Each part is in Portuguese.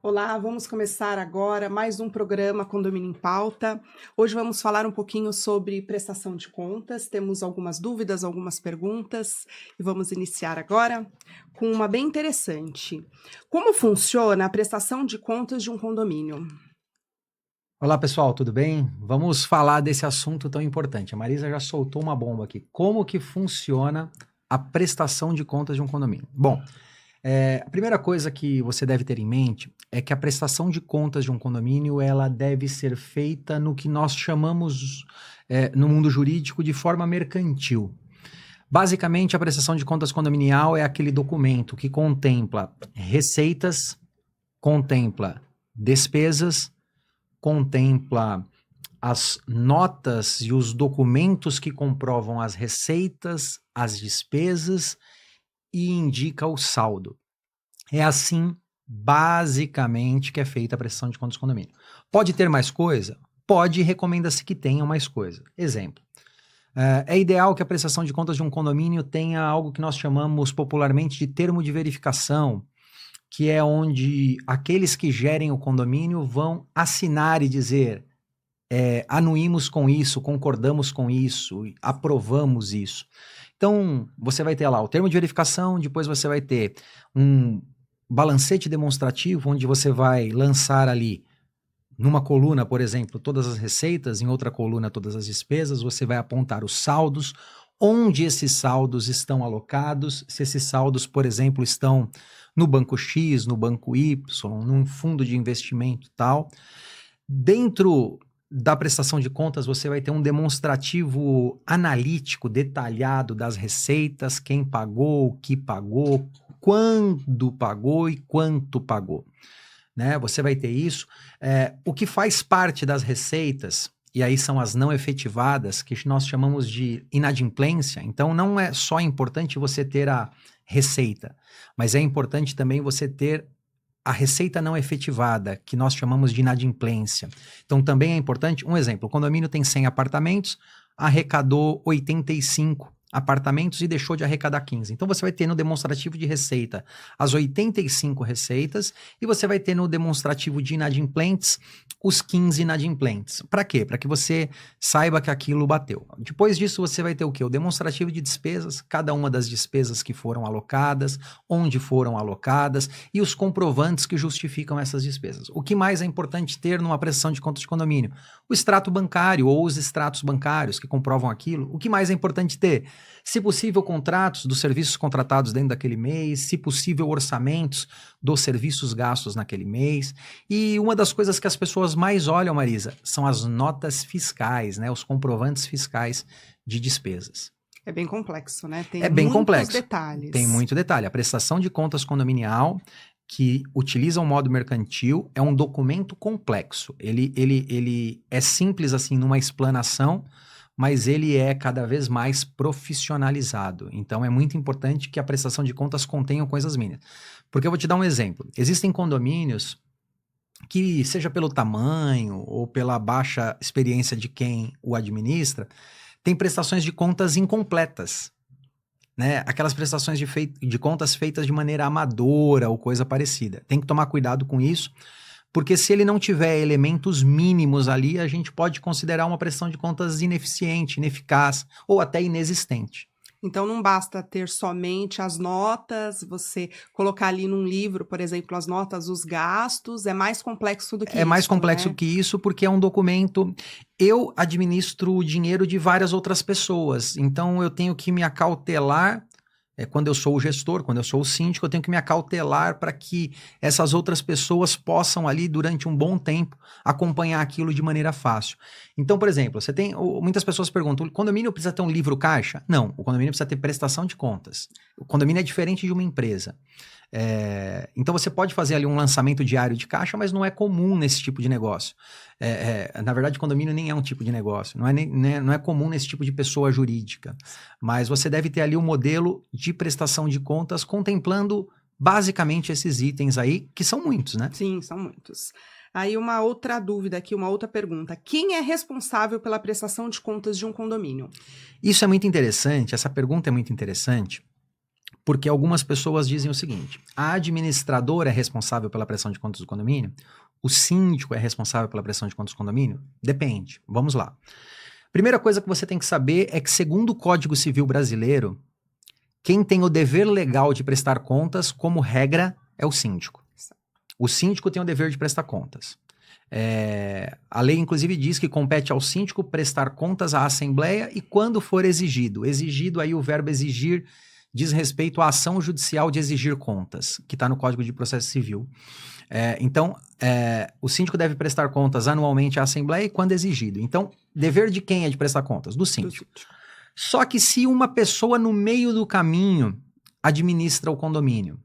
Olá, vamos começar agora mais um programa Condomínio em Pauta. Hoje vamos falar um pouquinho sobre prestação de contas. Temos algumas dúvidas, algumas perguntas e vamos iniciar agora com uma bem interessante. Como funciona a prestação de contas de um condomínio? Olá pessoal, tudo bem? Vamos falar desse assunto tão importante. A Marisa já soltou uma bomba aqui. Como que funciona a prestação de contas de um condomínio? Bom, a primeira coisa que você deve ter em mente é que a prestação de contas de um condomínio ela deve ser feita no que nós chamamos no mundo jurídico de forma mercantil. Basicamente, a prestação de contas condominial é aquele documento que contempla receitas, contempla despesas, contempla as notas e os documentos que comprovam as receitas, as despesas e indica o saldo. É assim, basicamente, que é feita a prestação de contas do condomínio. Pode ter mais coisa? Pode, e recomenda-se que tenha mais coisa. Exemplo. É ideal que a prestação de contas de um condomínio tenha algo que nós chamamos popularmente de termo de verificação, que é onde aqueles que gerem o condomínio vão assinar e dizer anuímos com isso, concordamos com isso, aprovamos isso. Então, você vai ter lá o termo de verificação, depois você vai ter um balancete demonstrativo, onde você vai lançar ali, numa coluna, por exemplo, todas as receitas, em outra coluna, todas as despesas, você vai apontar os saldos, onde esses saldos estão alocados, se esses saldos, por exemplo, estão no banco X, no banco Y, num fundo de investimento tal. Dentro da prestação de contas, você vai ter um demonstrativo analítico, detalhado das receitas, quem pagou, o que pagou, quando pagou e quanto pagou. Né? Você vai ter isso. O que faz parte das receitas, e aí são as não efetivadas, que nós chamamos de inadimplência. Então, não é só importante você ter a receita, mas é importante também você ter a receita não efetivada, que nós chamamos de inadimplência. Então, também é importante, um exemplo, o condomínio tem 100 apartamentos, arrecadou 85 apartamentos e deixou de arrecadar 15. Então, você vai ter no demonstrativo de receita as 85 receitas e você vai ter no demonstrativo de inadimplentes os 15 inadimplentes. Para quê? Para que você saiba que aquilo bateu. Depois disso, você vai ter o quê? O demonstrativo de despesas, cada uma das despesas que foram alocadas, onde foram alocadas e os comprovantes que justificam essas despesas. O que mais é importante ter numa prestação de contas de condomínio? O extrato bancário ou os extratos bancários que comprovam aquilo. O que mais é importante ter? Se possível, contratos dos serviços contratados dentro daquele mês, se possível, orçamentos dos serviços gastos naquele mês. E uma das coisas que as pessoas mais olham, Marisa, são as notas fiscais, né? Os comprovantes fiscais de despesas. É bem complexo, né? Tem É bem muitos complexo, tem detalhes. muito detalhe. A prestação de contas condominial que utiliza o modo mercantil é um documento complexo. Ele é simples assim numa explanação, mas ele é cada vez mais profissionalizado. Então é muito importante que a prestação de contas contenha coisas mínimas. Porque eu vou te dar um exemplo. Existem condomínios que, seja pelo tamanho ou pela baixa experiência de quem o administra, tem prestações de contas incompletas. Né? Aquelas prestações de contas feitas de maneira amadora ou coisa parecida. Tem que tomar cuidado com isso, porque se ele não tiver elementos mínimos ali, a gente pode considerar uma prestação de contas ineficiente, ineficaz ou até inexistente. Então não basta ter somente as notas, você colocar ali num livro, por exemplo, as notas, os gastos, é mais complexo do que É mais isso, complexo né? que isso porque é um documento. Eu administro o dinheiro de várias outras pessoas, então eu tenho que me acautelar. Quando eu sou o gestor, quando eu sou o síndico, eu tenho que me acautelar para que essas outras pessoas possam ali, durante um bom tempo, acompanhar aquilo de maneira fácil. Então, por exemplo, muitas pessoas perguntam, o condomínio precisa ter um livro caixa? Não, o condomínio precisa ter prestação de contas. O condomínio é diferente de uma empresa. Então você pode fazer ali um lançamento diário de caixa, mas não é comum nesse tipo de negócio. Na verdade, condomínio nem é um tipo de negócio, não é comum nesse tipo de pessoa jurídica. Mas você deve ter ali um modelo de prestação de contas contemplando basicamente esses itens aí, que são muitos, né? Sim, são muitos. Aí uma outra dúvida aqui, uma outra pergunta. Quem é responsável pela prestação de contas de um condomínio? Isso é muito interessante, essa pergunta é muito interessante, porque algumas pessoas dizem o seguinte: a administradora é responsável pela prestação de contas do condomínio? O síndico é responsável pela prestação de contas do condomínio? Depende. Vamos lá. Primeira coisa que você tem que saber é que, segundo o Código Civil Brasileiro, quem tem o dever legal de prestar contas, como regra, é o síndico. O síndico tem o dever de prestar contas. A lei, inclusive, diz que compete ao síndico prestar contas à Assembleia e quando for exigido. Exigido, aí o verbo exigir diz respeito à ação judicial de exigir contas, que está no Código de Processo Civil. Então, o síndico deve prestar contas anualmente à Assembleia e quando exigido. Então, dever de quem é de prestar contas? Do síndico. Só que se uma pessoa no meio do caminho administra o condomínio,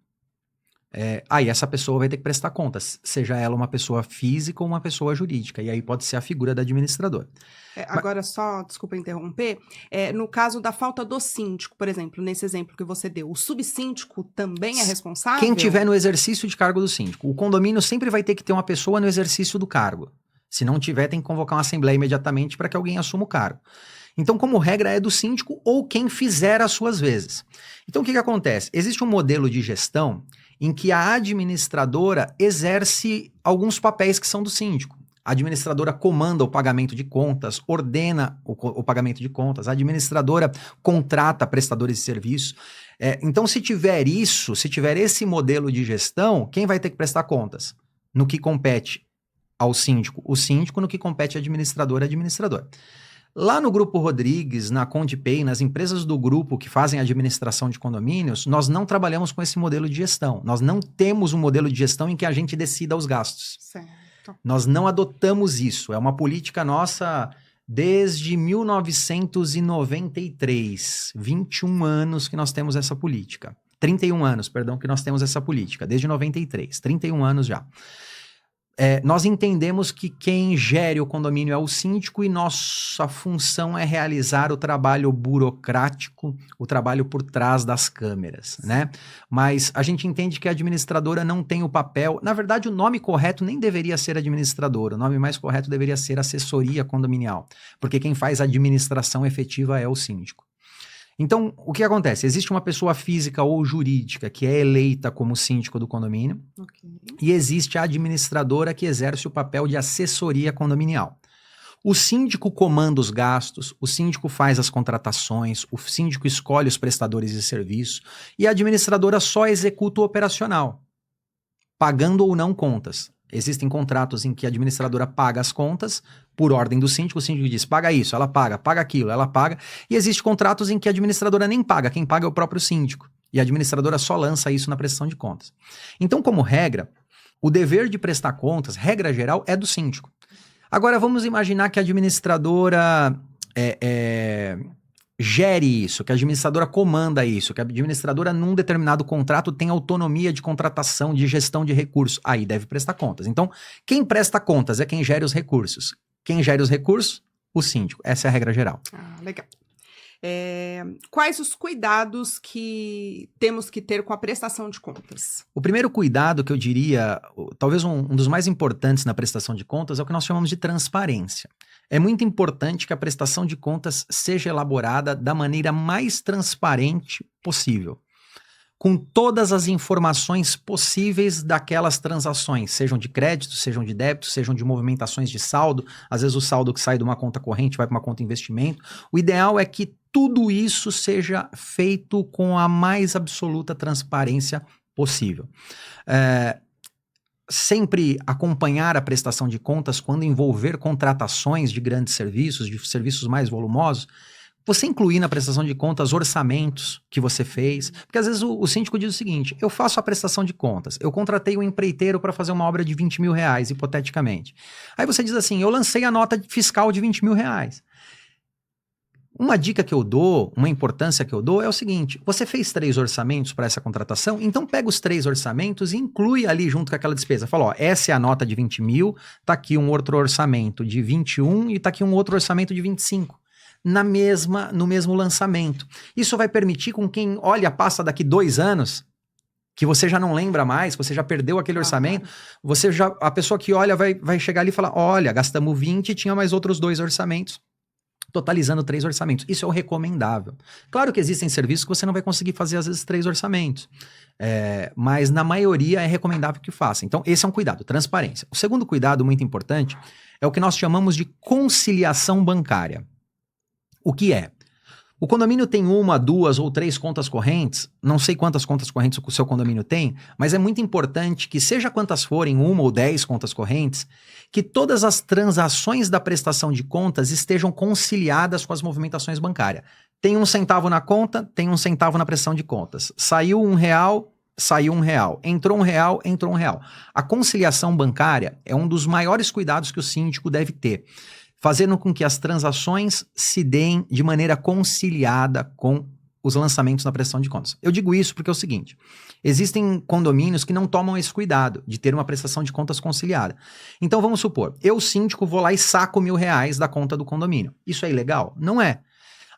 aí essa pessoa vai ter que prestar contas, seja ela uma pessoa física ou uma pessoa jurídica, e aí pode ser a figura da administradora. Agora, só, desculpa interromper, no caso da falta do síndico, por exemplo, nesse exemplo que você deu, o subsíndico também é responsável? Quem tiver no exercício de cargo do síndico. O condomínio sempre vai ter que ter uma pessoa no exercício do cargo. Se não tiver, tem que convocar uma assembleia imediatamente para que alguém assuma o cargo. Então, como regra, é do síndico ou quem fizer as suas vezes. Então, o que acontece? Existe um modelo de gestão em que a administradora exerce alguns papéis que são do síndico. A administradora comanda o pagamento de contas, ordena o pagamento de contas, a administradora contrata prestadores de serviços. Então, se tiver esse modelo de gestão, quem vai ter que prestar contas? No que compete ao síndico, o síndico; no que compete à administradora, a administradora. Lá no Grupo Rodrigues, na CondePay, nas empresas do grupo que fazem administração de condomínios, nós não trabalhamos com esse modelo de gestão. Nós não temos um modelo de gestão em que a gente decida os gastos. Certo. Nós não adotamos isso. É uma política nossa desde 1993. 21 anos que nós temos essa política. 31 anos, perdão, que nós temos essa política. Desde 93. 31 anos já. Nós entendemos que quem gere o condomínio é o síndico e nossa função é realizar o trabalho burocrático, o trabalho por trás das câmeras, né? Mas a gente entende que a administradora não tem o papel. Na verdade, o nome correto nem deveria ser administradora, o nome mais correto deveria ser assessoria condominial, porque quem faz a administração efetiva é o síndico. Então, o que acontece? Existe uma pessoa física ou jurídica que é eleita como síndico do condomínio, e existe a administradora que exerce o papel de assessoria condominial. O síndico comanda os gastos, o síndico faz as contratações, o síndico escolhe os prestadores de serviço e a administradora só executa o operacional, pagando ou não contas. Existem contratos em que a administradora paga as contas por ordem do síndico, o síndico diz, paga isso, ela paga aquilo, ela paga, e existem contratos em que a administradora nem paga, quem paga é o próprio síndico, e a administradora só lança isso na prestação de contas. Então, como regra, o dever de prestar contas, regra geral, é do síndico. Agora, vamos imaginar que a administradora gere isso, que a administradora comanda isso, que a administradora num determinado contrato tem autonomia de contratação, de gestão de recursos. Aí deve prestar contas. Então, quem presta contas é quem gere os recursos. Quem gere os recursos? O síndico. Essa é a regra geral. Legal. Quais os cuidados que temos que ter com a prestação de contas? O primeiro cuidado que eu diria, talvez um dos mais importantes na prestação de contas, é o que nós chamamos de transparência. É muito importante que a prestação de contas seja elaborada da maneira mais transparente possível, com todas as informações possíveis daquelas transações, sejam de crédito, sejam de débito, sejam de movimentações de saldo. Às vezes o saldo que sai de uma conta corrente vai para uma conta investimento. O ideal é que tudo isso seja feito com a mais absoluta transparência possível. Sempre acompanhar a prestação de contas quando envolver contratações de grandes serviços, de serviços mais volumosos. Você incluir na prestação de contas orçamentos que você fez, porque às vezes o síndico diz o seguinte, eu faço a prestação de contas, eu contratei um empreiteiro para fazer uma obra de 20 mil reais, hipoteticamente. Aí você diz assim, eu lancei a nota fiscal de 20 mil reais. Uma dica que eu dou, uma importância que eu dou é o seguinte, você fez 3 orçamentos para essa contratação, então pega os 3 orçamentos e inclui ali junto com aquela despesa. Fala, ó, essa é a nota de 20 mil, tá aqui um outro orçamento de 21 e tá aqui um outro orçamento de 25. No mesmo lançamento. Isso vai permitir com quem olha a pasta daqui 2 anos, que você já não lembra mais, você já perdeu aquele orçamento, a pessoa que olha vai chegar ali e falar, olha, gastamos 20 e tinha mais outros 2 orçamentos totalizando 3 orçamentos. Isso é o recomendável. Claro que existem serviços que você não vai conseguir fazer, às vezes, 3 orçamentos. Mas na maioria é recomendável que faça. Então, esse é um cuidado, transparência. O segundo cuidado, muito importante, é o que nós chamamos de conciliação bancária. O que é? O condomínio tem 1, 2 ou 3 contas correntes, não sei quantas contas correntes o seu condomínio tem, mas é muito importante que, seja quantas forem, 1 ou 10 contas correntes, que todas as transações da prestação de contas estejam conciliadas com as movimentações bancárias. Tem 1 centavo na conta, tem 1 centavo na prestação de contas. Saiu R$1, saiu R$1. Entrou R$1, entrou R$1. A conciliação bancária é um dos maiores cuidados que o síndico deve ter, fazendo com que as transações se deem de maneira conciliada com os lançamentos na prestação de contas. Eu digo isso porque é o seguinte: existem condomínios que não tomam esse cuidado de ter uma prestação de contas conciliada. Então vamos supor, eu, síndico, vou lá e saco R$1.000 da conta do condomínio. Isso é ilegal? Não é.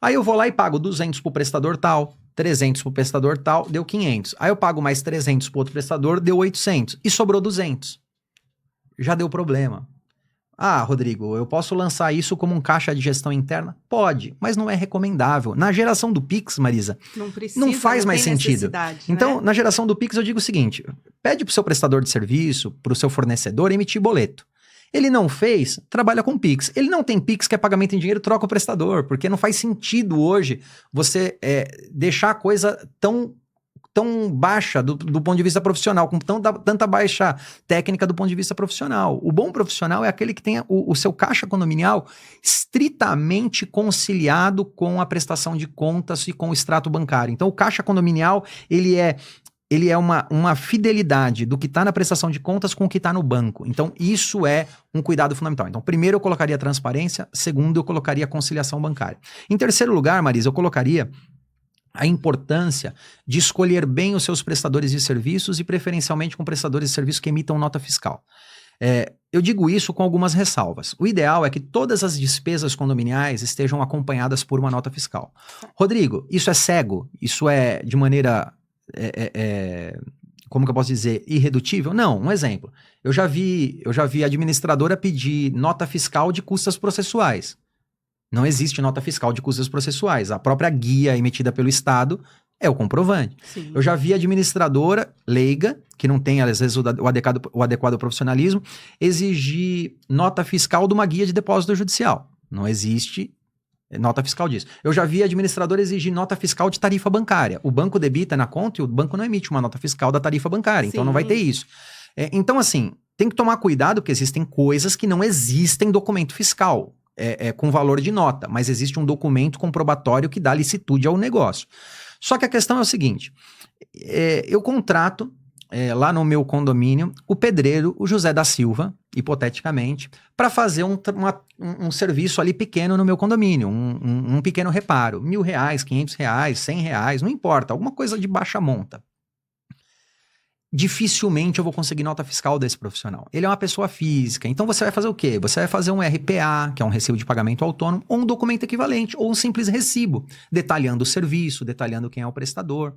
Aí eu vou lá e pago 200 para o prestador tal, 300 para o prestador tal, deu 500. Aí eu pago mais 300 para o outro prestador, deu 800. E sobrou 200. Já deu problema. Ah, Rodrigo, eu posso lançar isso como um caixa de gestão interna? Pode, mas não é recomendável. Na geração do Pix, Marisa, Não precisa, não faz não mais tem sentido. necessidade, Então, né? na geração do Pix, eu digo o seguinte: pede para o seu prestador de serviço, para o seu fornecedor, emitir boleto. Ele não fez, trabalha com Pix. Ele não tem Pix, que é pagamento em dinheiro, troca o prestador, porque não faz sentido hoje você deixar a coisa tão baixa do ponto de vista profissional, com tanta baixa técnica do ponto de vista profissional. O bom profissional é aquele que tem o seu caixa condominial estritamente conciliado com a prestação de contas e com o extrato bancário. Então, o caixa condominial, ele é uma fidelidade do que está na prestação de contas com o que está no banco. Então, isso é um cuidado fundamental. Então, primeiro eu colocaria a transparência, segundo eu colocaria a conciliação bancária. Em terceiro lugar, Marisa, eu colocaria a importância de escolher bem os seus prestadores de serviços e preferencialmente com prestadores de serviços que emitam nota fiscal. Eu digo isso com algumas ressalvas. O ideal é que todas as despesas condominiais estejam acompanhadas por uma nota fiscal. Rodrigo, isso é cego? Isso é de maneira, como que eu posso dizer, irredutível? Não, um exemplo. Eu já vi a administradora pedir nota fiscal de custas processuais. Não existe nota fiscal de custas processuais. A própria guia emitida pelo Estado é o comprovante. Sim. Eu já vi a administradora leiga, que não tem, às vezes, o adequado profissionalismo, exigir nota fiscal de uma guia de depósito judicial. Não existe nota fiscal disso. Eu já vi a administradora exigir nota fiscal de tarifa bancária. O banco debita na conta e o banco não emite uma nota fiscal da tarifa bancária. Então, não vai ter isso. Então, assim, tem que tomar cuidado, porque existem coisas que não existem documento fiscal. Com valor de nota, mas existe um documento comprobatório que dá licitude ao negócio. Só que a questão é o seguinte: eu contrato lá no meu condomínio o pedreiro, o José da Silva, hipoteticamente, para fazer um serviço ali pequeno no meu condomínio, um pequeno reparo, R$1.000, R$500, R$100, não importa, alguma coisa de baixa monta. Dificilmente eu vou conseguir nota fiscal desse profissional. Ele é uma pessoa física, então você vai fazer o quê? Você vai fazer um RPA, que é um recibo de pagamento autônomo, ou um documento equivalente, ou um simples recibo, detalhando o serviço, detalhando quem é o prestador.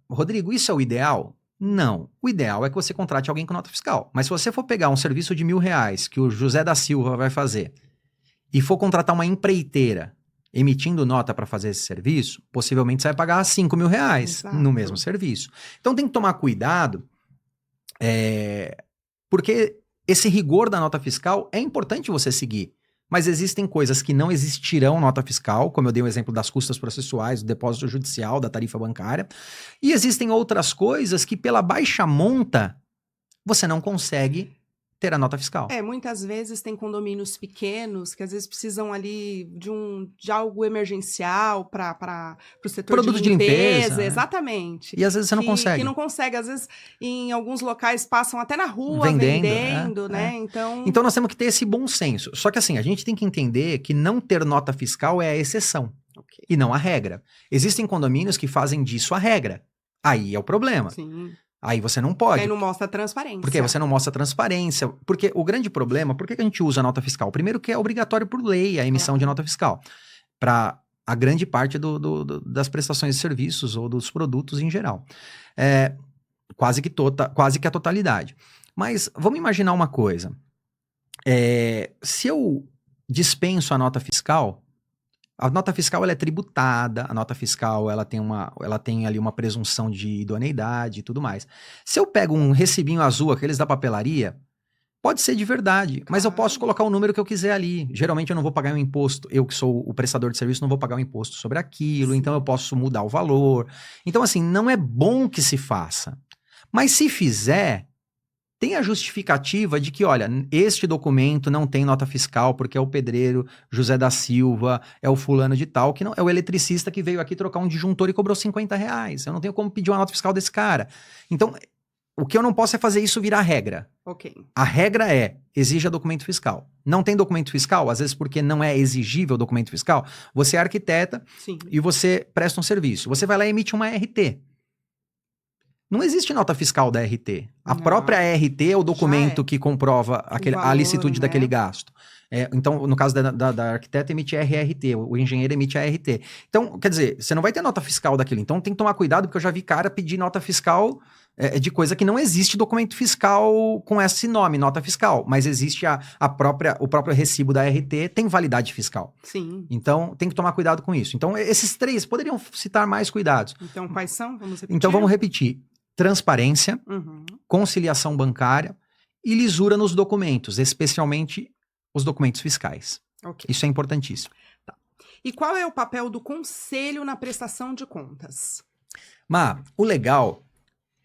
Rodrigo, isso é o ideal? Não. O ideal é que você contrate alguém com nota fiscal. Mas se você for pegar um serviço de R$1.000 que o José da Silva vai fazer e for contratar uma empreiteira emitindo nota para fazer esse serviço, possivelmente você vai pagar R$5.000 no mesmo serviço. Então tem que tomar cuidado, porque esse rigor da nota fiscal é importante você seguir, mas existem coisas que não existirão nota fiscal, como eu dei o exemplo das custas processuais, do depósito judicial, da tarifa bancária, e existem outras coisas que pela baixa monta você não consegue ter a nota fiscal. Muitas vezes tem condomínios pequenos que às vezes precisam ali de algo emergencial para o setor Produto de limpeza. Limpeza, exatamente. E às vezes você não consegue. Que não consegue. Às vezes, em alguns locais, passam até na rua vendendo, né? Então nós temos que ter esse bom senso. Só que assim, a gente tem que entender que não ter nota fiscal é a exceção, e não a regra. Existem condomínios que fazem disso a regra. Aí é o problema. Sim. Aí você não pode. Aí não mostra transparência. Porque você não mostra transparência. Porque o grande problema, por que a gente usa a nota fiscal? Primeiro que é obrigatório por lei a emissão de nota fiscal. Para a grande parte das prestações de serviços ou dos produtos em geral. Quase que a totalidade. Mas vamos imaginar uma coisa. Se eu dispenso a nota fiscal, A nota fiscal ela é tributada, a nota fiscal ela tem ali uma presunção de idoneidade e tudo mais. Se eu pego um recibinho azul, aqueles da papelaria, pode ser de verdade, mas eu posso colocar o número que eu quiser ali. Geralmente eu não vou pagar um imposto, eu que sou o prestador de serviço não vou pagar um imposto sobre aquilo, então eu posso mudar o valor. Então assim, não é bom que se faça. Mas se fizer, tem a justificativa de que, olha, este documento não tem nota fiscal porque é o pedreiro José da Silva, é o fulano de tal, que não é o eletricista que veio aqui trocar um disjuntor e cobrou R$50. Eu não tenho como pedir uma nota fiscal desse cara. Então, o que eu não posso é fazer isso virar regra. Ok. A regra é, exija documento fiscal. Não tem documento fiscal, às vezes porque não é exigível documento fiscal, você é arquiteta Sim. e você presta um serviço. Você vai lá e emite uma RT. Não existe nota fiscal da RT. A própria RT é o documento que comprova a licitude daquele gasto. Então, no caso da arquiteta, emite RRT, o engenheiro emite a RT. Então, quer dizer, você não vai ter nota fiscal daquilo. Então, tem que tomar cuidado, porque eu já vi cara pedir nota fiscal de coisa que não existe documento fiscal com esse nome, nota fiscal. Mas existe o próprio recibo da RT, tem validade fiscal. Sim. Então, tem que tomar cuidado com isso. Então, esses três poderiam citar mais cuidados. Então, quais são? Vamos repetir? Então, vamos repetir. Transparência, Uhum. conciliação bancária e lisura nos documentos, especialmente os documentos fiscais. Ok. Isso é importantíssimo. Tá. E qual é o papel do conselho na prestação de contas? O legal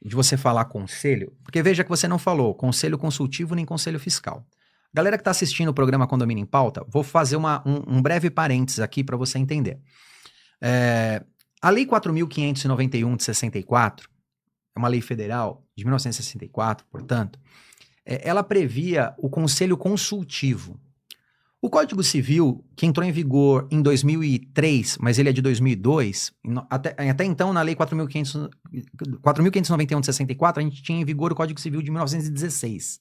de você falar conselho, porque veja que você não falou conselho consultivo nem conselho fiscal. Galera que está assistindo o programa Condomínio em Pauta, vou fazer um breve parênteses aqui para você entender. A Lei 4.591 de 64, é uma lei federal de 1964, portanto, ela previa o conselho consultivo. O Código Civil, que entrou em vigor em 2003, mas ele é de 2002, até então, na Lei 4.591 de 64, a gente tinha em vigor o Código Civil de 1916.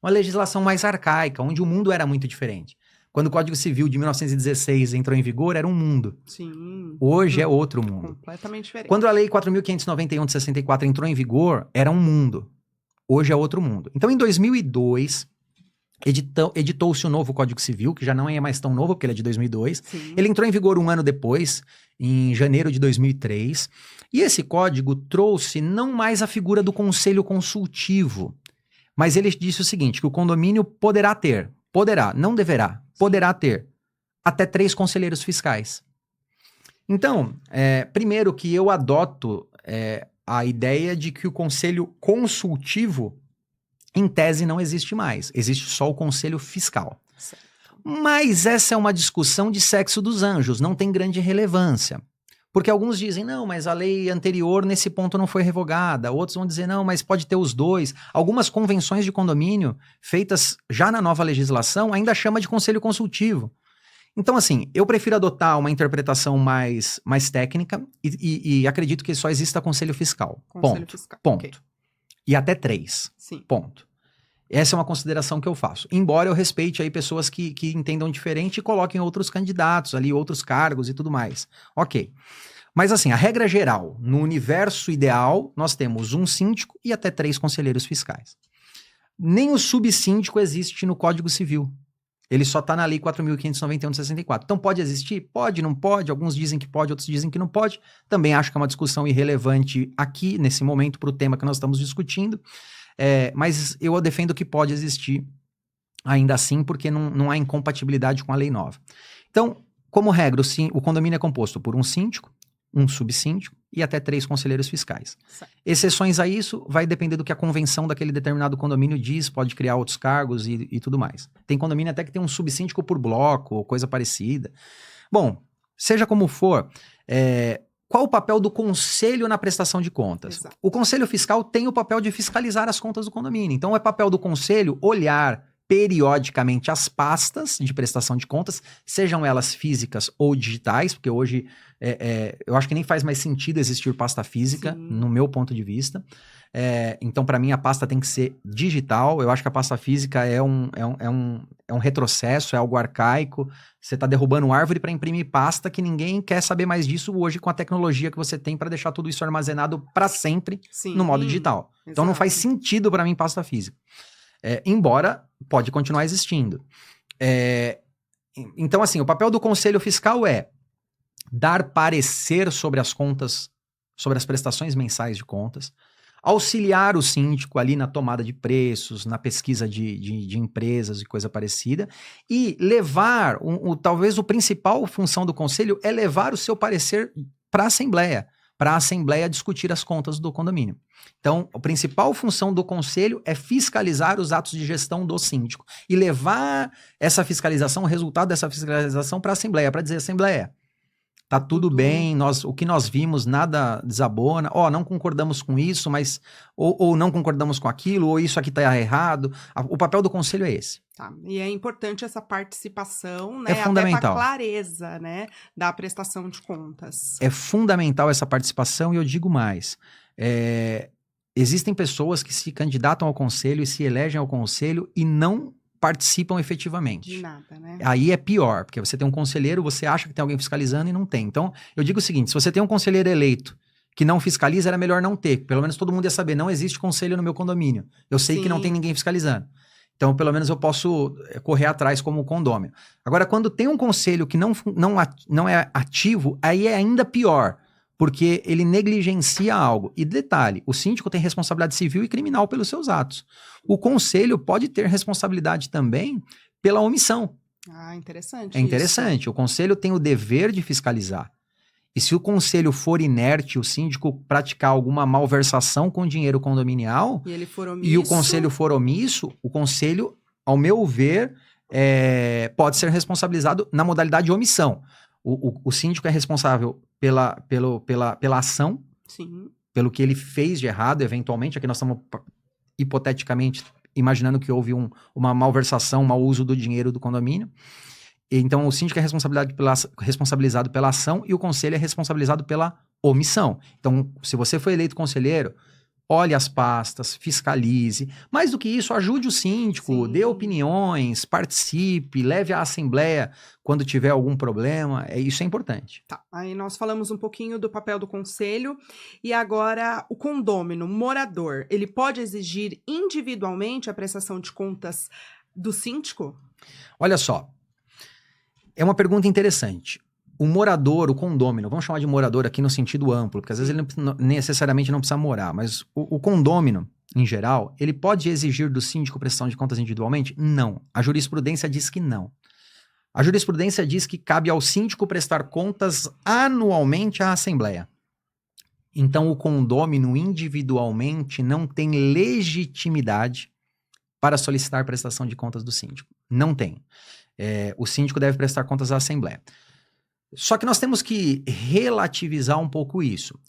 Uma legislação mais arcaica, onde o mundo era muito diferente. Quando o Código Civil de 1916 entrou em vigor, era um mundo. Sim. Hoje é outro mundo. Completamente diferente. Quando a Lei 4.591 de 64 entrou em vigor, era um mundo. Hoje é outro mundo. Então, em 2002, editou-se o novo Código Civil, que já não é mais tão novo, porque ele é de 2002. Sim. Ele entrou em vigor um ano depois, em janeiro de 2003. E esse código trouxe não mais a figura do conselho consultivo, mas ele disse o seguinte, que o condomínio poderá, não deverá, poderá ter até 3 conselheiros fiscais. Então, primeiro que eu adoto a ideia de que o conselho consultivo, em tese, não existe mais. Existe só o conselho fiscal. Certo. Mas essa é uma discussão de sexo dos anjos, não tem grande relevância. Porque alguns dizem, não, mas a lei anterior nesse ponto não foi revogada. Outros vão dizer, não, mas pode ter os dois. Algumas convenções de condomínio, feitas já na nova legislação, ainda chama de conselho consultivo. Então, assim, eu prefiro adotar uma interpretação mais técnica e acredito que só exista conselho fiscal. Conselho fiscal. Ponto. Okay. E até 3. Sim. Ponto. Essa é uma consideração que eu faço. Embora eu respeite aí pessoas que entendam diferente e coloquem outros candidatos ali, outros cargos e tudo mais. Ok. Mas assim, a regra geral, no universo ideal, nós temos um síndico e até 3 conselheiros fiscais. Nem o subsíndico existe no Código Civil. Ele só está na Lei 4.591 de 64. Então pode existir? Pode, não pode. Alguns dizem que pode, outros dizem que não pode. Também acho que é uma discussão irrelevante aqui, nesse momento, para o tema que nós estamos discutindo. Mas eu defendo que pode existir ainda assim, porque não há incompatibilidade com a lei nova. Então, como regra, o condomínio é composto por um síndico, um subsíndico e até 3 conselheiros fiscais. Certo. Exceções a isso vai depender do que a convenção daquele determinado condomínio diz, pode criar outros cargos e tudo mais. Tem condomínio até que tem um subsíndico por bloco ou coisa parecida. Bom, seja como for, qual o papel do conselho na prestação de contas? Exato. O conselho fiscal tem o papel de fiscalizar as contas do condomínio. Então, é papel do conselho olhar periodicamente as pastas de prestação de contas, sejam elas físicas ou digitais, porque hoje eu acho que nem faz mais sentido existir pasta física, sim, no meu ponto de vista. Então, para mim, a pasta tem que ser digital. Eu acho que a pasta física é um retrocesso, é algo arcaico. Você está derrubando árvore para imprimir pasta, que ninguém quer saber mais disso hoje com a tecnologia que você tem para deixar tudo isso armazenado para sempre, sim, no modo digital. Exato. Então, não faz sentido para mim pasta física. Embora pode continuar existindo. Então, assim, o papel do conselho fiscal é dar parecer sobre as contas, sobre as prestações mensais de contas, auxiliar o síndico ali na tomada de preços, na pesquisa de empresas e coisa parecida, e levar, talvez a principal função do conselho é levar o seu parecer para a Assembleia discutir as contas do condomínio. Então, a principal função do conselho é fiscalizar os atos de gestão do síndico e levar essa fiscalização, o resultado dessa fiscalização para a Assembleia, para dizer, Assembleia, tá tudo bem, o que nós vimos nada desabona, não concordamos com isso, mas ou não concordamos com aquilo, ou isso aqui tá errado. O papel do conselho é esse. Tá. E é importante essa participação, né? É fundamental. Até para clareza, né, da prestação de contas. É fundamental essa participação e eu digo mais. Existem pessoas que se candidatam ao conselho e se elegem ao conselho e não participam efetivamente. De nada, né? Aí é pior, porque você tem um conselheiro, você acha que tem alguém fiscalizando e não tem. Então, eu digo o seguinte, se você tem um conselheiro eleito que não fiscaliza, era melhor não ter. Pelo menos todo mundo ia saber, não existe conselho no meu condomínio. Eu sei que não tem ninguém fiscalizando. Então, pelo menos eu posso correr atrás como condômino. Agora, quando tem um conselho que não é ativo, aí é ainda pior, porque ele negligencia algo. E detalhe, o síndico tem responsabilidade civil e criminal pelos seus atos. O conselho pode ter responsabilidade também pela omissão. Ah, interessante. É interessante. Isso. O conselho tem o dever de fiscalizar. E se o conselho for inerte, o síndico praticar alguma malversação com dinheiro condominial, e ele for omisso, e o conselho for omisso, o conselho, ao meu ver, pode ser responsabilizado na modalidade de omissão. O síndico é responsável pela ação, sim, pelo que ele fez de errado, eventualmente. Aqui nós estamos, hipoteticamente, imaginando que houve uma malversação, um mau uso do dinheiro do condomínio. Então, o síndico é responsabilizado pela ação e o conselho é responsabilizado pela omissão. Então, se você foi eleito conselheiro, olhe as pastas, fiscalize. Mais do que isso, ajude o síndico, Sim. dê opiniões, participe, leve à assembleia quando tiver algum problema. Isso é importante. Tá, aí nós falamos um pouquinho do papel do conselho e agora o condômino, morador, ele pode exigir individualmente a prestação de contas do síndico? Olha só, é uma pergunta interessante. O morador, o condômino, vamos chamar de morador aqui no sentido amplo, porque às vezes ele necessariamente não precisa morar, mas o condômino, em geral, ele pode exigir do síndico prestação de contas individualmente? Não. A jurisprudência diz que não. A jurisprudência diz que cabe ao síndico prestar contas anualmente à Assembleia. Então, o condômino individualmente não tem legitimidade para solicitar prestação de contas do síndico. Não tem. O síndico deve prestar contas à Assembleia. Só que nós temos que relativizar um pouco isso,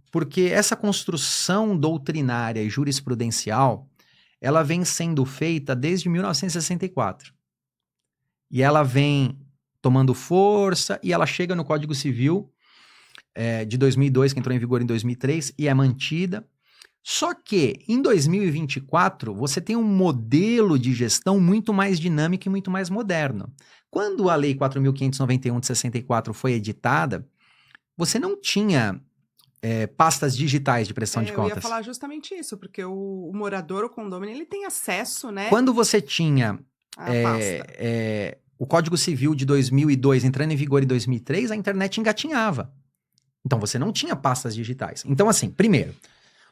porque essa construção doutrinária e jurisprudencial, ela vem sendo feita desde 1964. E ela vem tomando força e ela chega no Código Civil de 2002, que entrou em vigor em 2003, e é mantida. Só que, em 2024, você tem um modelo de gestão muito mais dinâmico e muito mais moderno. Quando a Lei 4.591 de 64 foi editada, você não tinha pastas digitais de prestação de contas. Eu ia falar justamente isso, porque o morador, o condômino, ele tem acesso, né? Quando você tinha o Código Civil de 2002 entrando em vigor em 2003, a internet engatinhava. Então, você não tinha pastas digitais. Então, assim, primeiro,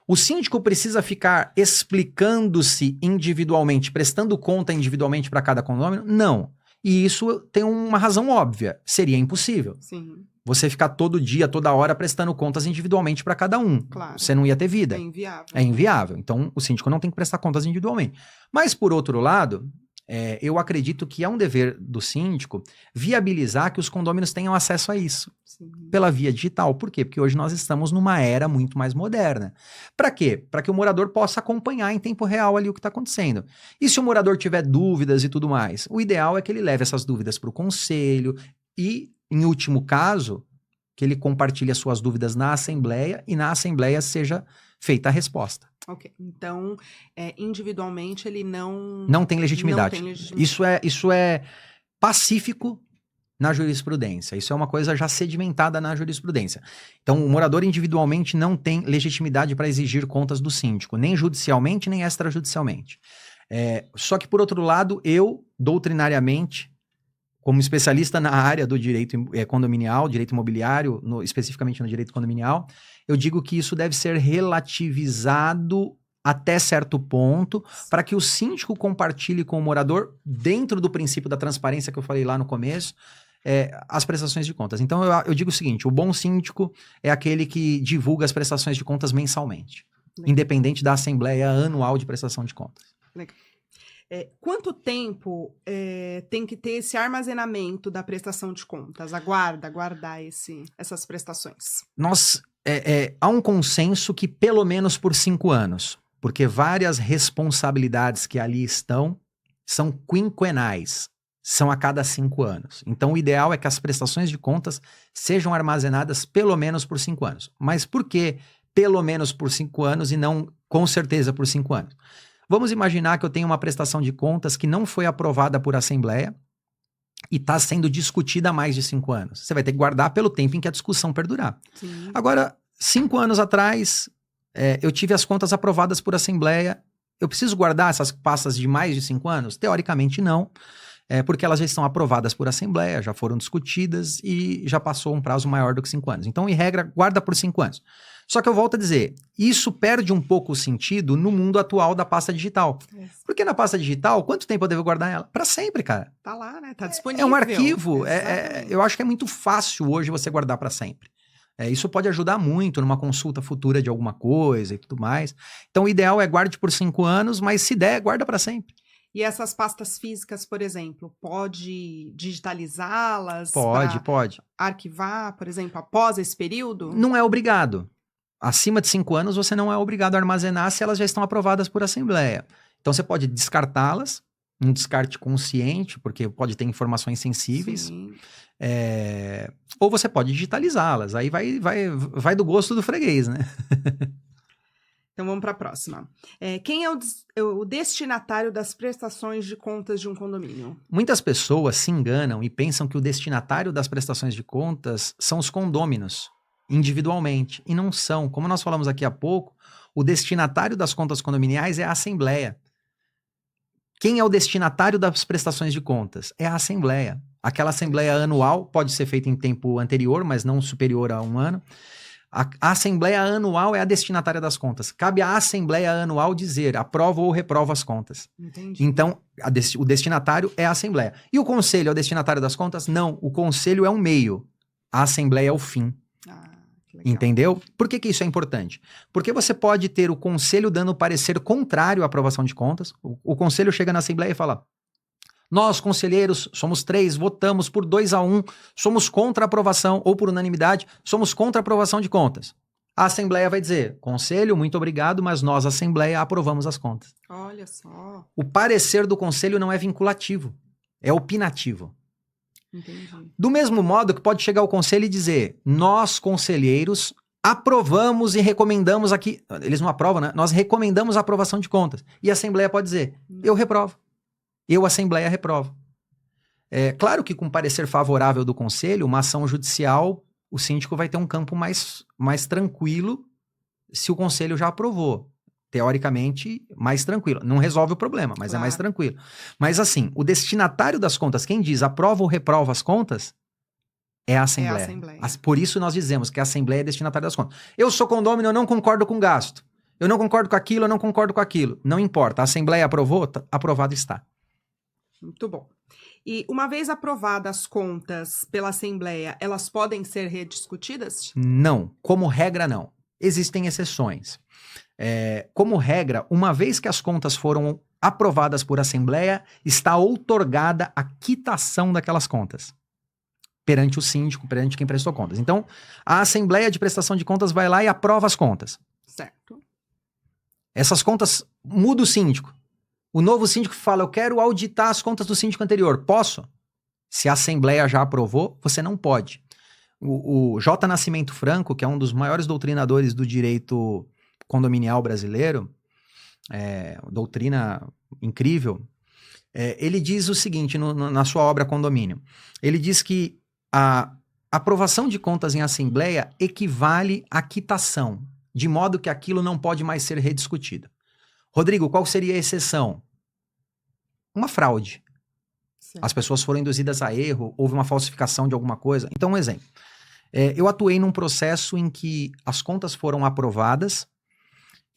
o síndico precisa ficar explicando-se individualmente, prestando conta individualmente para cada condômino? Não. E isso tem uma razão óbvia. Seria impossível. Sim. Você ficar todo dia, toda hora, prestando contas individualmente para cada um. Claro. Você não ia ter vida. É inviável. É inviável. Então, o síndico não tem que prestar contas individualmente. Mas, por outro lado, eu acredito que é um dever do síndico viabilizar que os condôminos tenham acesso a isso. Sim. Pela via digital. Por quê? Porque hoje nós estamos numa era muito mais moderna. Para quê? Para que o morador possa acompanhar em tempo real ali o que está acontecendo. E se o morador tiver dúvidas e tudo mais, o ideal é que ele leve essas dúvidas para o conselho e, em último caso, que ele compartilhe as suas dúvidas na Assembleia e na Assembleia seja feita a resposta. Ok, então, individualmente ele não tem legitimidade. Isso é pacífico na jurisprudência. Isso é uma coisa já sedimentada na jurisprudência. Então, o morador individualmente não tem legitimidade para exigir contas do síndico, nem judicialmente, nem extrajudicialmente. Só que, por outro lado, eu, doutrinariamente, como especialista na área do direito condominial, direito imobiliário, especificamente no direito condominial, eu digo que isso deve ser relativizado até certo ponto, para que o síndico compartilhe com o morador, dentro do princípio da transparência que eu falei lá no começo, as prestações de contas. Então, eu digo o seguinte, o bom síndico é aquele que divulga as prestações de contas mensalmente, independente da assembleia anual de prestação de contas. Legal. Quanto tempo tem que ter esse armazenamento da prestação de contas, guardar essas prestações? Há um consenso que pelo menos por 5 anos, porque várias responsabilidades que ali estão são quinquenais, são a cada 5 anos. Então o ideal é que as prestações de contas sejam armazenadas pelo menos por 5 anos. Mas por que pelo menos por 5 anos e não com certeza por 5 anos? Vamos imaginar que eu tenho uma prestação de contas que não foi aprovada por assembleia e está sendo discutida há mais de 5 anos. Você vai ter que guardar pelo tempo em que a discussão perdurar. Sim. Agora, 5 anos atrás, eu tive as contas aprovadas por assembleia. Eu preciso guardar essas pastas de mais de 5 anos? Teoricamente, não. Porque elas já estão aprovadas por assembleia, já foram discutidas e já passou um prazo maior do que 5 anos. Então, em regra, guarda por 5 anos. Só que eu volto a dizer, isso perde um pouco o sentido no mundo atual da pasta digital. Porque na pasta digital, quanto tempo eu devo guardar ela? Para sempre, cara. Tá lá, né? Tá disponível. É um arquivo. Eu acho que é muito fácil hoje você guardar para sempre. Isso pode ajudar muito numa consulta futura de alguma coisa e tudo mais. Então, o ideal é guarde por 5 anos, mas se der, guarda para sempre. E essas pastas físicas, por exemplo, pode digitalizá-las? Pode. Arquivar, por exemplo, após esse período? Não é obrigado. Acima de 5 anos, você não é obrigado a armazenar se elas já estão aprovadas por assembleia. Então, você pode descartá-las, um descarte consciente, porque pode ter informações sensíveis. Ou você pode digitalizá-las. Aí vai do gosto do freguês, né? Então, vamos para a próxima. Quem é o destinatário das prestações de contas de um condomínio? Muitas pessoas se enganam e pensam que o destinatário das prestações de contas são os condôminos, individualmente. E não são. Como nós falamos aqui há pouco, o destinatário das contas condominiais é a assembleia. Quem é o destinatário das prestações de contas? É a assembleia. Aquela assembleia anual pode ser feita em tempo anterior, mas não superior a 1 ano. A assembleia anual é a destinatária das contas. Cabe à assembleia anual dizer aprova ou reprova as contas. Entendi. Então, o destinatário é a assembleia. E o conselho é o destinatário das contas? Não, o conselho é um meio. A assembleia é o fim. Que legal. Entendeu? Por que isso é importante? Porque você pode ter o conselho dando parecer contrário à aprovação de contas. O conselho chega na assembleia e fala: nós, conselheiros, somos 3, votamos por 2-1, somos contra a aprovação, ou por unanimidade, somos contra a aprovação de contas. A assembleia vai dizer: conselho, muito obrigado, mas nós, assembleia, aprovamos as contas. Olha só. O parecer do conselho não é vinculativo, é opinativo. Entendi. Do mesmo modo que pode chegar o conselho e dizer: nós, conselheiros, aprovamos e recomendamos aqui. Eles não aprovam, né? Nós recomendamos a aprovação de contas. E a assembleia pode dizer: eu reprovo. Eu, assembleia, reprovo. Claro que com parecer favorável do conselho, uma ação judicial, o síndico vai ter um campo mais tranquilo se o conselho já aprovou. Teoricamente, mais tranquilo. Não resolve o problema, mas Claro. É mais tranquilo. Mas assim, o destinatário das contas, quem diz aprova ou reprova as contas, é a assembleia. É a assembleia. Por isso nós dizemos que a assembleia é destinatária das contas. Eu sou condômino, eu não concordo com gasto. Eu não concordo com aquilo, eu não concordo com aquilo. Não importa, a assembleia aprovou, aprovado está. Muito bom. E uma vez aprovadas as contas pela assembleia, elas podem ser rediscutidas? Não, como regra não. Existem exceções. Como regra, uma vez que as contas foram aprovadas por assembleia, está outorgada a quitação daquelas contas perante o síndico, perante quem prestou contas. Então, a assembleia de prestação de contas vai lá e aprova as contas. Certo. Essas contas muda o síndico. O novo síndico fala: eu quero auditar as contas do síndico anterior. Posso? Se a assembleia já aprovou, você não pode. O J. Nascimento Franco, que é um dos maiores doutrinadores do direito condominial brasileiro, doutrina incrível, ele diz o seguinte na sua obra Condomínio. Ele diz que a aprovação de contas em assembleia equivale à quitação, de modo que aquilo não pode mais ser rediscutido. Rodrigo, qual seria a exceção? Uma fraude. As pessoas foram induzidas a erro, houve uma falsificação de alguma coisa. Então, um exemplo. Eu atuei num processo em que as contas foram aprovadas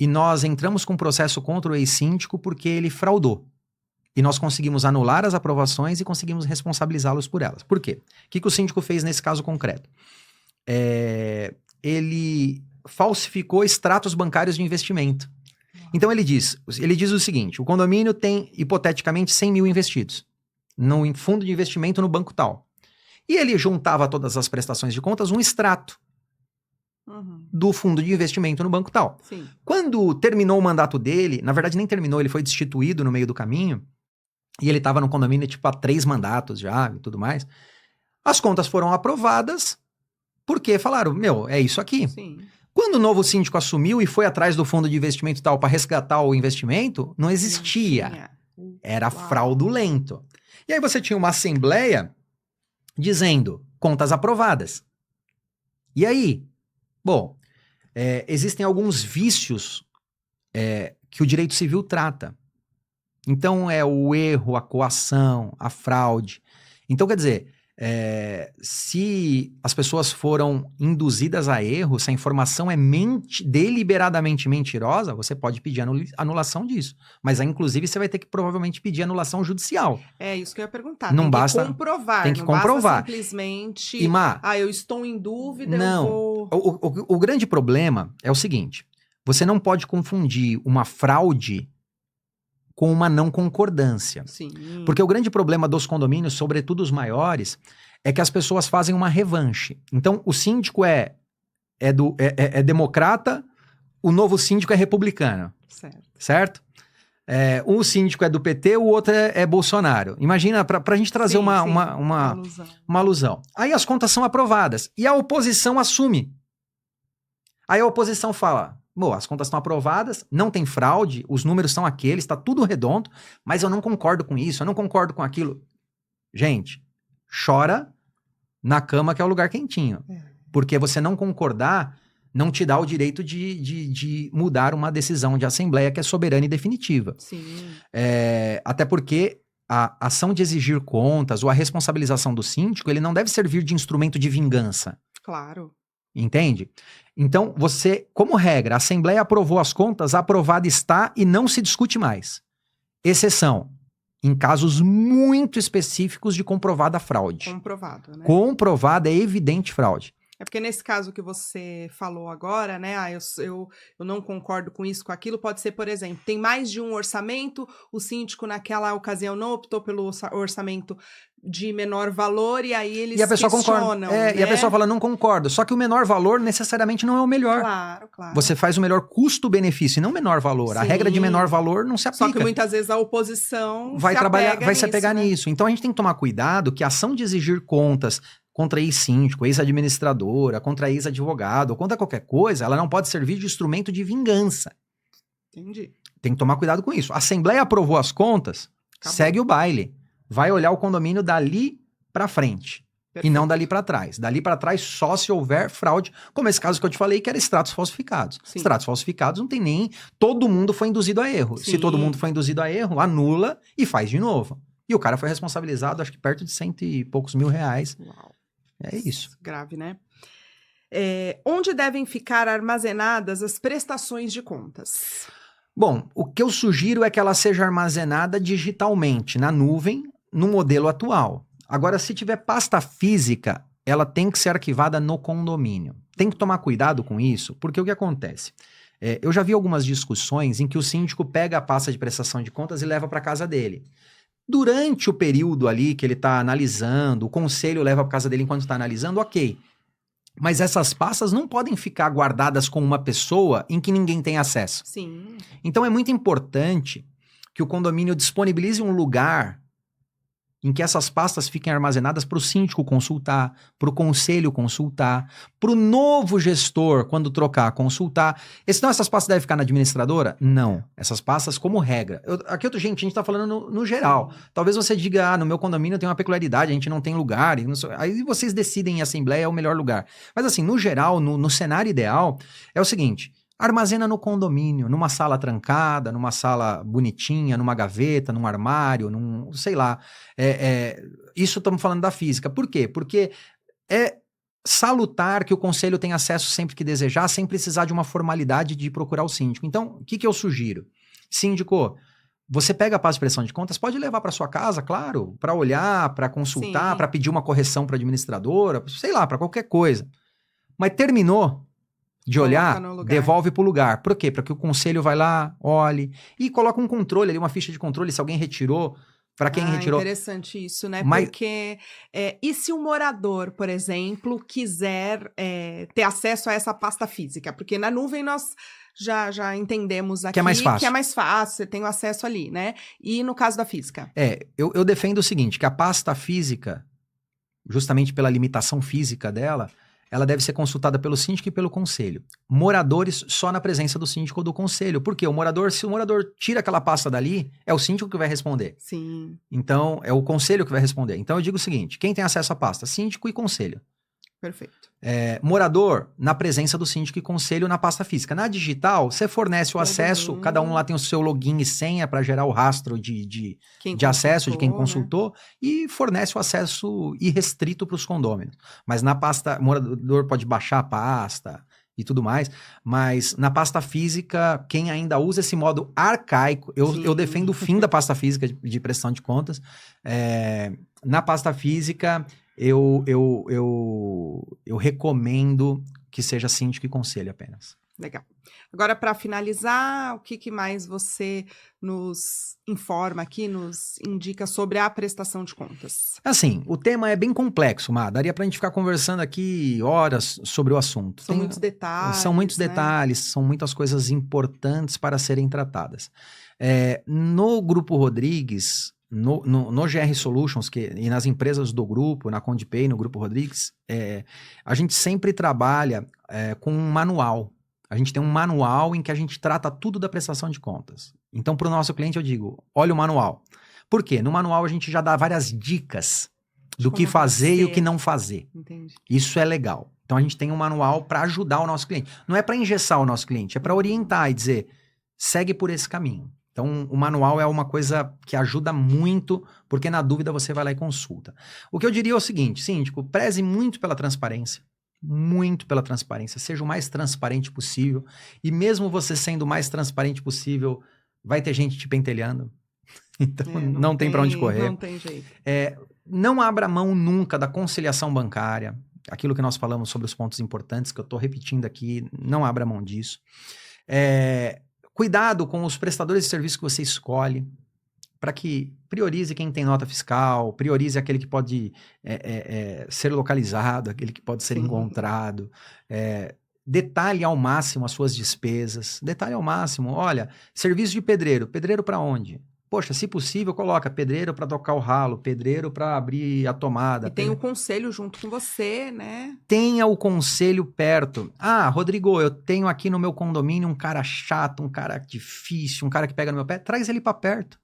e nós entramos com um processo contra o ex-síndico porque ele fraudou. E nós conseguimos anular as aprovações e conseguimos responsabilizá-los por elas. Por quê? O que o síndico fez nesse caso concreto? Ele falsificou extratos bancários de investimento. Então ele diz o seguinte: o condomínio tem, hipoteticamente, 100 mil investidos no fundo de investimento no banco tal. E ele juntava a todas as prestações de contas um extrato do fundo de investimento no banco tal. Sim. Quando terminou o mandato dele, na verdade nem terminou, ele foi destituído no meio do caminho, e ele estava no condomínio tipo há 3 mandatos já e tudo mais, as contas foram aprovadas porque falaram, é isso aqui. Sim. Quando o novo síndico assumiu e foi atrás do fundo de investimento tal para resgatar o investimento, não existia. Era fraudulento. E aí você tinha uma assembleia dizendo, contas aprovadas. E aí? Bom, existem alguns vícios que o direito civil trata. Então, é o erro, a coação, a fraude. Então, quer dizer, se as pessoas foram induzidas a erro, se a informação é deliberadamente mentirosa, você pode pedir anulação disso. Mas aí, inclusive, você vai ter que provavelmente pedir anulação judicial. É isso que eu ia perguntar. Não tem basta, que comprovar. Tem que não comprovar. Basta simplesmente, eu estou em dúvida, não. eu vou... O grande problema é o seguinte, você não pode confundir uma fraude com uma não concordância. Sim. Porque o grande problema dos condomínios, sobretudo os maiores, é que as pessoas fazem uma revanche. Então, o síndico é democrata, o novo síndico é republicano. Certo? Um síndico é do PT, o outro é Bolsonaro. Imagina, pra gente trazer uma alusão. Aí as contas são aprovadas e a oposição assume. Aí a oposição fala... as contas estão aprovadas, não tem fraude, os números são aqueles, está tudo redondo, mas eu não concordo com isso, eu não concordo com aquilo. Gente, chora na cama que é o lugar quentinho. Porque você não concordar não te dá o direito de mudar uma decisão de assembleia que é soberana e definitiva. Sim. Até porque a ação de exigir contas ou a responsabilização do síndico, ele não deve servir de instrumento de vingança. Claro. Entende? Então, você, como regra, a Assembleia aprovou as contas, aprovada está e não se discute mais. Exceção, em casos muito específicos de comprovada fraude. Comprovado, né? Comprovada é evidente fraude. É porque nesse caso que você falou agora, né? Eu não concordo com isso, com aquilo. Pode ser, por exemplo, tem mais de um orçamento, o síndico naquela ocasião não optou pelo orçamento de menor valor e aí eles questionam. Né? E a pessoa fala, não concordo. Só que o menor valor necessariamente não é o melhor. Claro. Você faz o melhor custo-benefício e não menor valor. Sim. A regra de menor valor não se aplica. Só que muitas vezes a oposição vai se apegar nisso. Então a gente tem que tomar cuidado que a ação de exigir contas contra ex-síndico, ex-administradora, contra ex-advogado, ou contra qualquer coisa, ela não pode servir de instrumento de vingança. Entendi. Tem que tomar cuidado com isso. A Assembleia aprovou as contas, segue o baile. Vai olhar o condomínio dali para frente. Perfeito. E não dali para trás. Dali para trás só se houver fraude, como esse caso que eu te falei, que era extratos falsificados. Sim. Extratos falsificados não tem nem... Todo mundo foi induzido a erro. Sim. Se todo mundo foi induzido a erro, anula e faz de novo. E o cara foi responsabilizado, acho que perto de 100 e poucos mil reais. Uau. É isso. Grave, né? Onde devem ficar armazenadas as prestações de contas? Bom, o que eu sugiro é que ela seja armazenada digitalmente, na nuvem, no modelo atual. Agora, se tiver pasta física, ela tem que ser arquivada no condomínio. Tem que tomar cuidado com isso, porque o que acontece? Eu já vi algumas discussões em que o síndico pega a pasta de prestação de contas e leva para casa dele. Durante o período ali que ele está analisando, o conselho leva para casa dele enquanto está analisando, ok. Mas essas pastas não podem ficar guardadas com uma pessoa em que ninguém tem acesso. Sim. Então é muito importante que o condomínio disponibilize um lugar em que essas pastas fiquem armazenadas para o síndico consultar, para o conselho consultar, para o novo gestor, quando trocar, consultar. Então essas pastas devem ficar na administradora? Não. Essas pastas, como regra. Aqui, a gente está falando no geral. Talvez você diga, no meu condomínio tem uma peculiaridade, a gente não tem lugar. Aí vocês decidem em assembleia é o melhor lugar. Mas assim, no geral, no cenário ideal, é o seguinte, armazena no condomínio, numa sala trancada, numa sala bonitinha, numa gaveta, num armário, sei lá. Isso estamos falando da física. Por quê? Porque é salutar que o conselho tenha acesso sempre que desejar, sem precisar de uma formalidade de procurar o síndico. Então, o que eu sugiro? Síndico, você pega a pasta de prestação de contas, pode levar para sua casa, claro, para olhar, para consultar, para pedir uma correção para a administradora, sei lá, para qualquer coisa. Mas terminou de olhar, devolve para o lugar. Por quê? Para que o conselho vai lá, olhe e coloca um controle ali, uma ficha de controle, se alguém retirou, para quem retirou. Interessante isso, né? Porque e se um morador, por exemplo, quiser ter acesso a essa pasta física? Porque na nuvem nós já entendemos aqui que é mais fácil. Que é mais fácil, você tem o acesso ali, né? E no caso da física? Eu defendo o seguinte, que a pasta física, justamente pela limitação física dela, ela deve ser consultada pelo síndico e pelo conselho. Moradores só na presença do síndico ou do conselho. Por quê? Se o morador tira aquela pasta dali, é o síndico que vai responder. Sim. Então, é o conselho que vai responder. Então, eu digo o seguinte, quem tem acesso à pasta? Síndico e conselho. Perfeito. Morador, na presença do síndico e conselho na pasta física. Na digital, você fornece o acesso, cada um lá tem o seu login e senha para gerar o rastro de acesso de quem consultou, né? E fornece o acesso irrestrito para os condôminos. Mas na pasta, o morador pode baixar a pasta e tudo mais, mas na pasta física, quem ainda usa esse modo arcaico, eu defendo o fim da pasta física de prestação de contas. Na pasta física, eu recomendo que seja síndico e conselho apenas. Legal. Agora, para finalizar, o que mais você nos informa aqui, nos indica sobre a prestação de contas? Assim, o tema é bem complexo, Má. Daria para a gente ficar conversando aqui horas sobre o assunto. São muitos detalhes. São muitos detalhes, são muitas coisas importantes para serem tratadas. No Grupo Rodrigues, no GR Solutions e nas empresas do grupo, na CondiPay, no Grupo Rodrigues, a gente sempre trabalha com um manual. A gente tem um manual em que a gente trata tudo da prestação de contas. Então, para o nosso cliente, eu digo, olha o manual. Por quê? No manual a gente já dá várias dicas do que fazer e o que não fazer. Entendi. Isso é legal. Então, a gente tem um manual para ajudar o nosso cliente. Não é para engessar o nosso cliente, é para orientar e dizer, segue por esse caminho. Então, o manual é uma coisa que ajuda muito, porque na dúvida você vai lá e consulta. O que eu diria é o seguinte, síndico, preze muito pela transparência. Muito pela transparência. Seja o mais transparente possível. E mesmo você sendo o mais transparente possível, vai ter gente te pentelhando. Então, não tem para onde correr. Não tem jeito. Não abra mão nunca da conciliação bancária. Aquilo que nós falamos sobre os pontos importantes, que eu estou repetindo aqui, não abra mão disso. Cuidado com os prestadores de serviço que você escolhe, para que priorize quem tem nota fiscal, priorize aquele que pode ser localizado, aquele que pode ser encontrado. Detalhe ao máximo as suas despesas. Detalhe ao máximo. Olha, serviço de pedreiro. Pedreiro para onde? Poxa, se possível, coloca pedreiro para tocar o ralo, pedreiro para abrir a tomada. E tem o conselho junto com você, né? Tenha o conselho perto. Ah, Rodrigo, eu tenho aqui no meu condomínio um cara chato, um cara difícil, um cara que pega no meu pé. Traz ele para perto.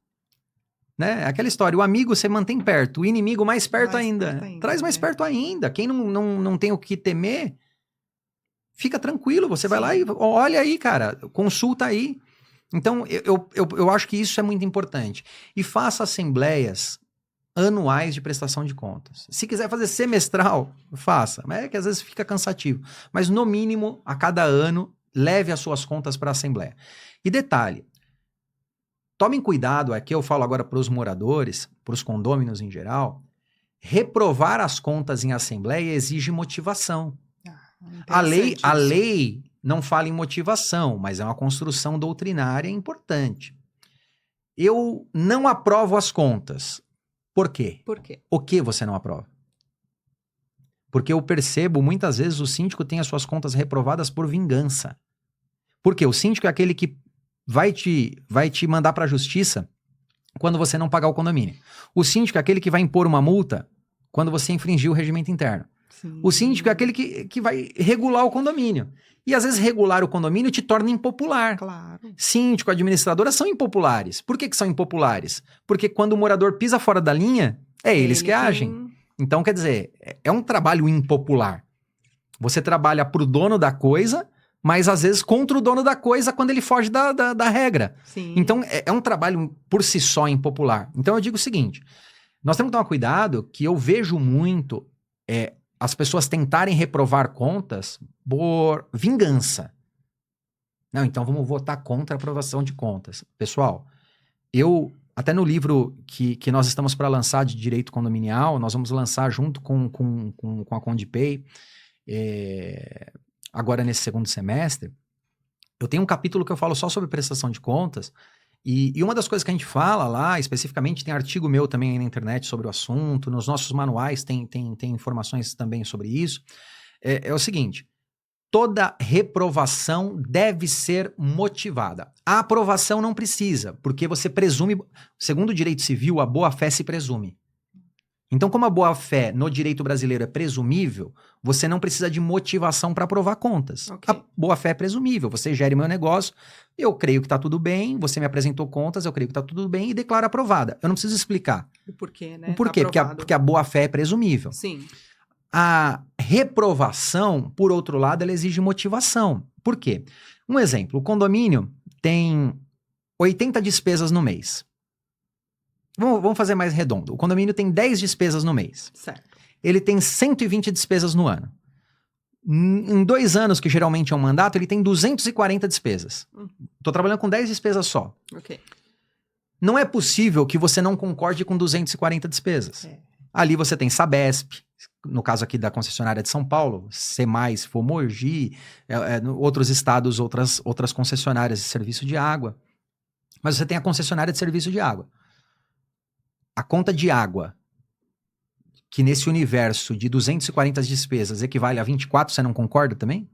Né? Aquela história, o amigo você mantém perto, o inimigo mais perto ainda. Traz mais perto ainda. Quem não tem o que temer, fica tranquilo. Você vai lá e olha aí, cara, consulta aí. Então, eu acho que isso é muito importante. E faça assembleias anuais de prestação de contas. Se quiser fazer semestral, faça. Mas é que às vezes fica cansativo. Mas, no mínimo, a cada ano, leve as suas contas para a assembleia. E detalhe, tomem cuidado, aqui eu falo agora para os moradores, para os condôminos em geral, reprovar as contas em assembleia exige motivação. A lei não fala em motivação, mas é uma construção doutrinária importante. Eu não aprovo as contas. Por quê? Por quê? O que você não aprova? Porque eu percebo, muitas vezes, o síndico tem as suas contas reprovadas por vingança. Por quê? O síndico é aquele que vai te mandar para a justiça quando você não pagar o condomínio. O síndico é aquele que vai impor uma multa quando você infringir o regimento interno. Sim. O síndico é aquele que vai regular o condomínio. E às vezes regular o condomínio te torna impopular. Claro. Síndico, administradora são impopulares. Por que são impopulares? Porque quando o morador pisa fora da linha, eles que agem. Então, quer dizer, é um trabalho impopular. Você trabalha para o dono da coisa, mas às vezes contra o dono da coisa quando ele foge da regra. Sim. Então, é um trabalho por si só impopular. Então, eu digo o seguinte, nós temos que tomar cuidado que eu vejo muito as pessoas tentarem reprovar contas por vingança. Não, então vamos votar contra a aprovação de contas. Pessoal, até no livro que nós estamos para lançar de direito condominial, nós vamos lançar junto com a Condipay, agora nesse segundo semestre, eu tenho um capítulo que eu falo só sobre prestação de contas, e uma das coisas que a gente fala lá, especificamente, tem artigo meu também aí na internet sobre o assunto, nos nossos manuais tem informações também sobre isso, é o seguinte: toda reprovação deve ser motivada. A aprovação não precisa, porque você presume, segundo o direito civil, a boa-fé se presume. Então, como a boa-fé no direito brasileiro é presumível, você não precisa de motivação para aprovar contas. Ok. A boa-fé é presumível, você gere meu negócio, eu creio que está tudo bem, você me apresentou contas, eu creio que está tudo bem e declaro aprovada. Eu não preciso explicar. O porquê, né? O porquê, Aprovado. porque a boa-fé é presumível. Sim. A reprovação, por outro lado, ela exige motivação. Por quê? Um exemplo, o condomínio tem 80 despesas no mês. Vamos fazer mais redondo. O condomínio tem 10 despesas no mês. Certo. Ele tem 120 despesas no ano. Em 2 anos, que geralmente é um mandato, ele tem 240 despesas. Estou trabalhando com 10 despesas só. Ok. Não é possível que você não concorde com 240 despesas. Ali você tem Sabesp, no caso aqui da concessionária de São Paulo, C+, Mogi, outros estados, outras concessionárias de serviço de água. Mas você tem a concessionária de serviço de água. A conta de água, que nesse universo de 240 despesas equivale a 24, você não concorda também?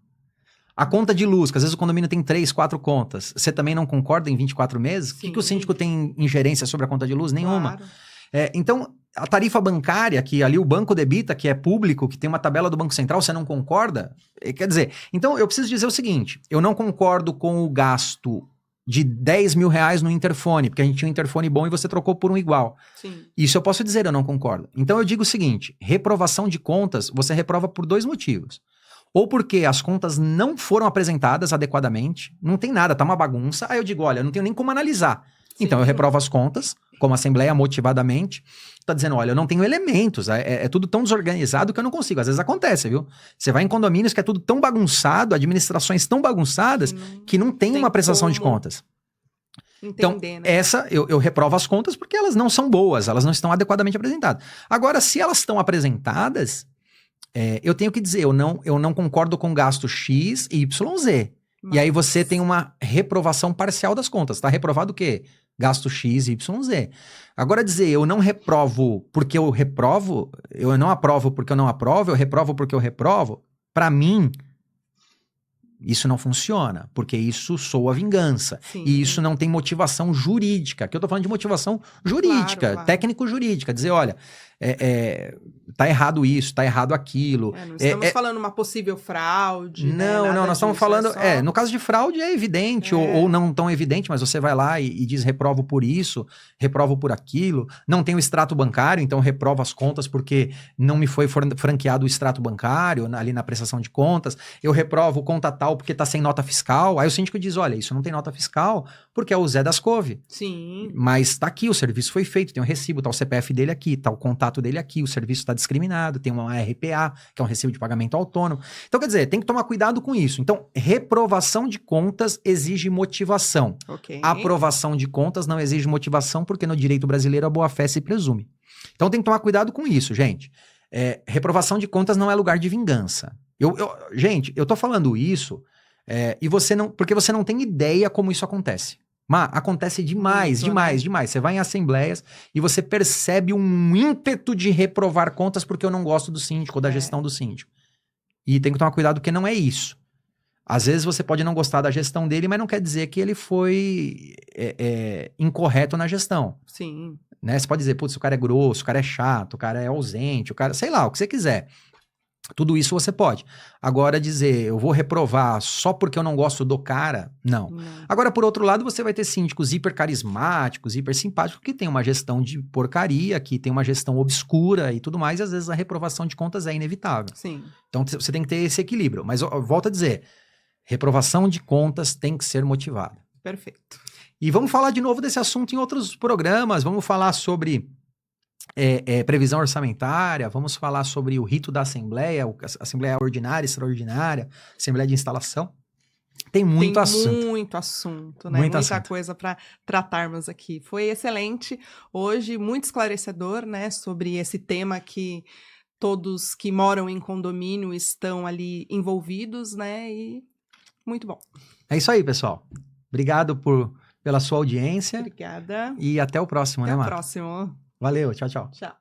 A conta de luz, que às vezes o condomínio tem 3, 4 contas, você também não concorda em 24 meses? O que o síndico tem ingerência sobre a conta de luz? Nenhuma. Claro. Então, a tarifa bancária, que ali o banco debita, que é público, que tem uma tabela do Banco Central, você não concorda? Quer dizer, então eu preciso dizer o seguinte, eu não concordo com o gasto de 10 mil reais no interfone, porque a gente tinha um interfone bom e você trocou por um igual. Sim. Isso eu posso dizer, eu não concordo. Então eu digo o seguinte, reprovação de contas, você reprova por 2 motivos. Ou porque as contas não foram apresentadas adequadamente, não tem nada, tá uma bagunça, aí eu digo, olha, eu não tenho nem como analisar. Sim. Então eu reprovo as contas, como assembleia motivadamente, tá dizendo, olha, eu não tenho elementos, é tudo tão desorganizado que eu não consigo. Às vezes acontece, viu? Você vai em condomínios que é tudo tão bagunçado, administrações tão bagunçadas, que não tem uma prestação de contas. Então, Né? essa eu reprovo as contas porque elas não são boas, elas não estão adequadamente apresentadas. Agora, se elas estão apresentadas, eu tenho que dizer, eu não concordo com gasto X e YZ. E aí você tem uma reprovação parcial das contas. Tá reprovado o quê? Gasto X, Y, Z. Agora dizer, eu não reprovo porque eu reprovo, eu não aprovo porque eu não aprovo, eu reprovo porque eu reprovo, para mim, isso não funciona, porque isso soa vingança. Sim. E isso não tem motivação jurídica. Aqui eu tô falando de motivação jurídica, claro. Técnico-jurídica. Dizer, olha, tá errado isso, tá errado aquilo. Não estamos falando uma possível fraude. Não, nós estamos falando. No caso de fraude é evidente, ou não tão evidente, mas você vai lá e diz reprovo por isso, reprovo por aquilo. Não tem o extrato bancário, então reprovo as contas porque não me foi franqueado o extrato bancário ali na prestação de contas. Eu reprovo conta tal porque tá sem nota fiscal. Aí o síndico diz: olha, isso não tem nota fiscal porque é o Zé das Couve. Sim. Mas tá aqui, o serviço foi feito, tem um recibo, tá o CPF dele aqui, tá o contato dele aqui, o serviço está discriminado, tem uma RPA, que é um recibo de pagamento autônomo. Então, quer dizer, tem que tomar cuidado com isso. Então, reprovação de contas exige motivação. Okay. Aprovação de contas não exige motivação, porque no direito brasileiro a boa-fé se presume. Então, tem que tomar cuidado com isso, gente. Reprovação de contas não é lugar de vingança. Gente, eu tô falando isso e porque você não tem ideia como isso acontece. Mas acontece demais. Você vai em assembleias e você percebe um ímpeto de reprovar contas porque eu não gosto do síndico ou da gestão do síndico. E tem que tomar cuidado porque não é isso. Às vezes você pode não gostar da gestão dele, mas não quer dizer que ele foi incorreto na gestão. Sim. Né? Você pode dizer, putz, o cara é grosso, o cara é chato, o cara é ausente, o cara... Sei lá, o que você quiser. Tudo isso você pode. Agora dizer, eu vou reprovar só porque eu não gosto do cara, não. Agora, por outro lado, você vai ter síndicos hiper carismáticos, hiper simpáticos, que tem uma gestão de porcaria, que tem uma gestão obscura e tudo mais, e às vezes a reprovação de contas é inevitável. Sim. Então você tem que ter esse equilíbrio. Mas eu volto a dizer, Reprovação de contas tem que ser motivada. Perfeito. E vamos falar de novo desse assunto em outros programas. Vamos falar sobre previsão orçamentária, vamos falar sobre o rito da Assembleia, Assembleia ordinária, extraordinária, Assembleia de instalação. Tem muito assunto. Tem muito assunto, né? Muita coisa para tratarmos aqui. Foi excelente hoje, muito esclarecedor, né? Sobre esse tema que todos que moram em condomínio estão ali envolvidos, né? E muito bom. É isso aí, pessoal. Obrigado pela sua audiência. Obrigada. E até o próximo, Até né, o Mar? próximo. Valeu, tchau, tchau. Tchau.